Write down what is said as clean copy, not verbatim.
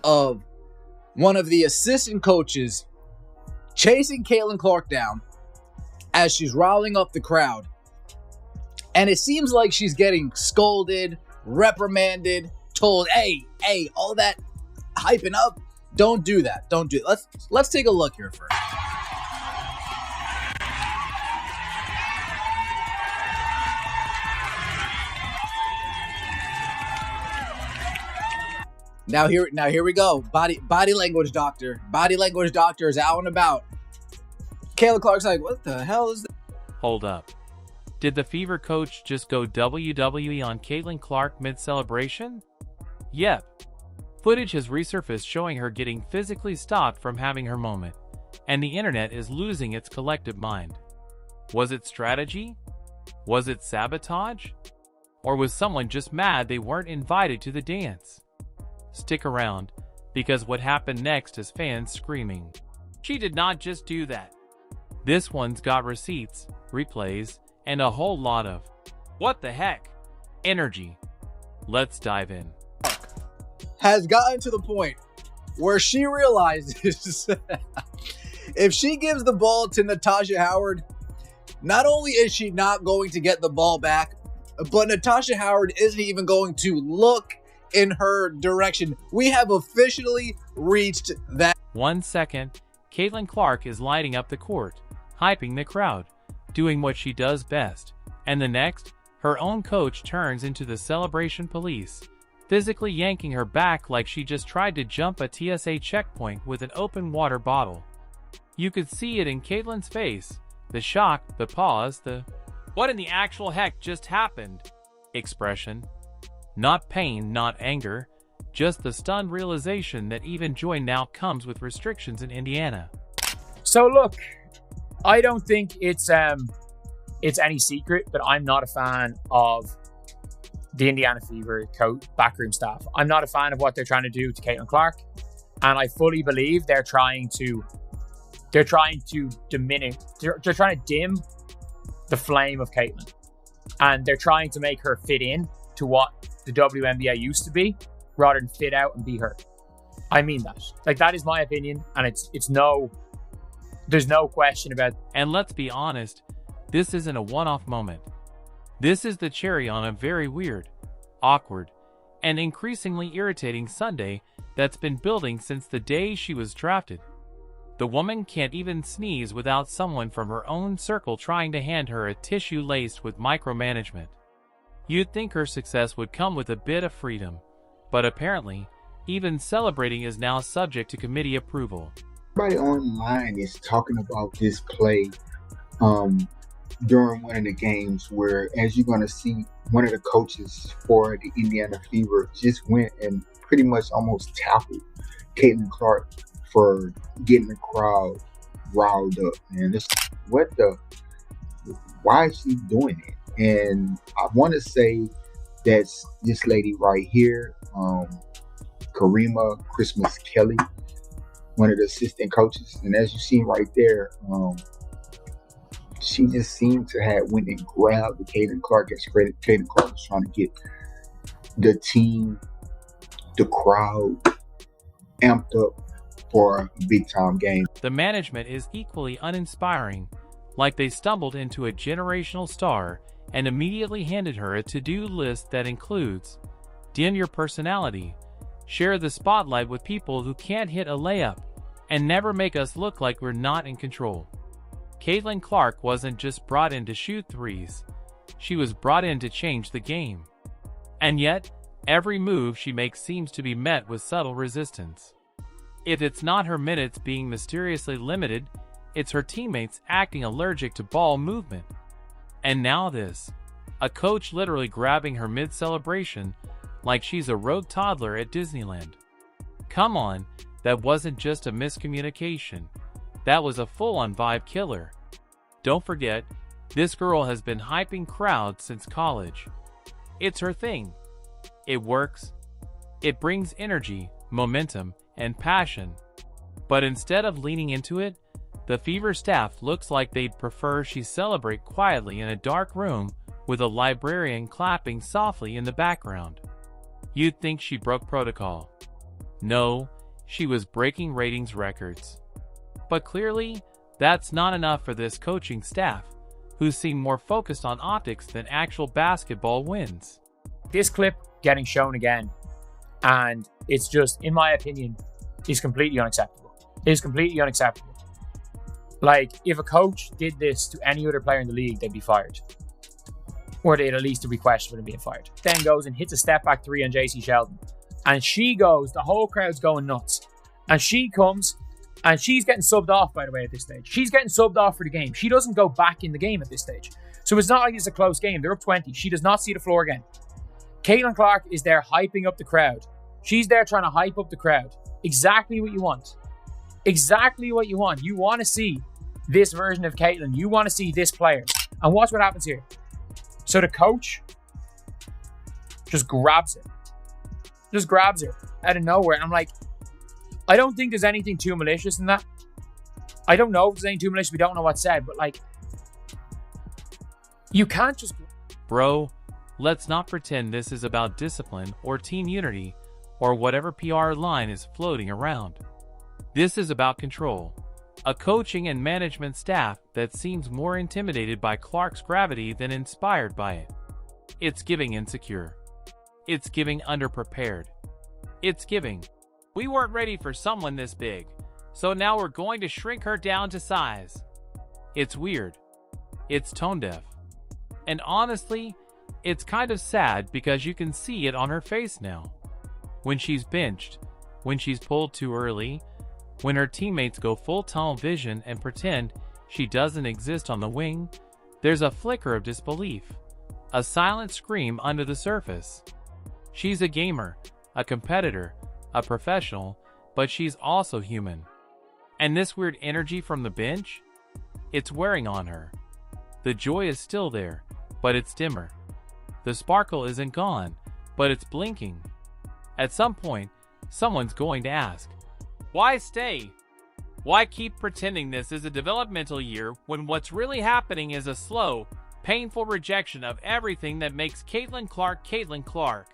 of one of the assistant coaches chasing Caitlin Clark down as she's riling up the crowd. And it seems like she's getting scolded, reprimanded, told, hey, all that hyping up, don't do that. Don't do it. Let's take a look here first. Now here we go. Body language doctor. Body language doctor is out and about. Caitlin Clark's like, what the hell is this? Hold up. Did the Fever coach just go WWE on Caitlin Clark mid-celebration? Yep. Footage has resurfaced showing her getting physically stopped from having her moment, and the internet is losing its collective mind. Was it strategy? Was it sabotage? Or was someone just mad they weren't invited to the dance? Stick around, because what happened next is fans screaming. She did not just do that. This one's got receipts, replays, and a whole lot of, what the heck, energy. Let's dive in. Has gotten to the point where she realizes if she gives the ball to Natasha Howard, not only is she not going to get the ball back, but Natasha Howard isn't even going to look in her direction. We have officially reached that. 1 second, Caitlin Clark is lighting up the court, hyping the crowd, doing what she does best. And the next, her own coach turns into the celebration police, physically yanking her back like she just tried to jump a TSA checkpoint with an open water bottle. You could see it in Caitlin's face, the shock, the pause, the "what in the actual heck just happened?" expression. Not pain, not anger, just the stunned realization that even joy now comes with restrictions in Indiana. So look, I don't think it's any secret that I'm not a fan of the Indiana Fever backroom staff. I'm not a fan of what they're trying to do to Caitlin Clark, and I fully believe they're trying to diminish, they're trying to dim the flame of Caitlin, and they're trying to make her fit in to what the WNBA used to be, rather than fit out and be her. I mean that. Like, that is my opinion, and there's no question about it. And let's be honest, this isn't a one-off moment. This is the cherry on a very weird, awkward, and increasingly irritating Sunday that's been building since the day she was drafted. The woman can't even sneeze without someone from her own circle trying to hand her a tissue laced with micromanagement. You'd think her success would come with a bit of freedom, but apparently, even celebrating is now subject to committee approval. Everybody online is talking about this play during one of the games where, as you're going to see, one of the coaches for the Indiana Fever just went and pretty much almost tackled Caitlin Clark for getting the crowd riled up. And this, why is she doing it? And I want to say that's this lady right here, Karima Christmas Kelly, one of the assistant coaches. And as you see right there, she just seemed to have went and grabbed the Caitlin Clark. As Caitlin Clark was trying to get the team, the crowd amped up for a big time game. The management is equally uninspiring, like they stumbled into a generational star and immediately handed her a to-do list that includes dim your personality, share the spotlight with people who can't hit a layup, and never make us look like we're not in control. Caitlin Clark wasn't just brought in to shoot threes, she was brought in to change the game. And yet, every move she makes seems to be met with subtle resistance. If it's not her minutes being mysteriously limited, it's her teammates acting allergic to ball movement. And now this, a coach literally grabbing her mid-celebration like she's a rogue toddler at Disneyland. Come on, that wasn't just a miscommunication. That was a full-on vibe killer. Don't forget, this girl has been hyping crowds since college. It's her thing. It works. It brings energy, momentum, and passion. But instead of leaning into it, the Fever staff looks like they'd prefer she celebrate quietly in a dark room with a librarian clapping softly in the background. You'd think she broke protocol. No, she was breaking ratings records. But clearly, that's not enough for this coaching staff, who seem more focused on optics than actual basketball wins. This clip getting shown again, and it's just, in my opinion, is completely unacceptable. It is completely unacceptable. Like, if a coach did this to any other player in the league, they'd be fired. Or they'd at least be questioned for being fired. Then goes and hits a step back three on JC Sheldon. And she goes, the whole crowd's going nuts. And she comes, and she's getting subbed off, by the way, at this stage. She's getting subbed off for the game. She doesn't go back in the game at this stage. So it's not like it's a close game. They're up 20. She does not see the floor again. Caitlin Clark is there hyping up the crowd. She's there trying to hype up the crowd. Exactly what you want. Exactly what you want. You want to see this version of Caitlin. You want to see this player. And watch what happens here. So the coach just grabs her. Just grabs her out of nowhere. And I'm like, I don't think there's anything too malicious in that. I don't know if there's anything too malicious. We don't know what's said. But like, you can't just... Bro, let's not pretend this is about discipline or team unity or whatever PR line is floating around. This is about control. A coaching and management staff that seems more intimidated by Clark's gravity than inspired by it. It's giving insecure. It's giving underprepared. It's giving, we weren't ready for someone this big, so now we're going to shrink her down to size. It's weird. It's tone deaf. And honestly, it's kind of sad because you can see it on her face now. When she's benched, when she's pulled too early, when her teammates go full tunnel vision and pretend she doesn't exist on the wing, there's a flicker of disbelief, a silent scream under the surface. She's a gamer, a competitor, a professional, but she's also human. And this weird energy from the bench? It's wearing on her. The joy is still there, but it's dimmer. The sparkle isn't gone, but it's blinking. At some point, someone's going to ask, why stay? Why keep pretending this is a developmental year when what's really happening is a slow, painful rejection of everything that makes Caitlin Clark Caitlin Clark?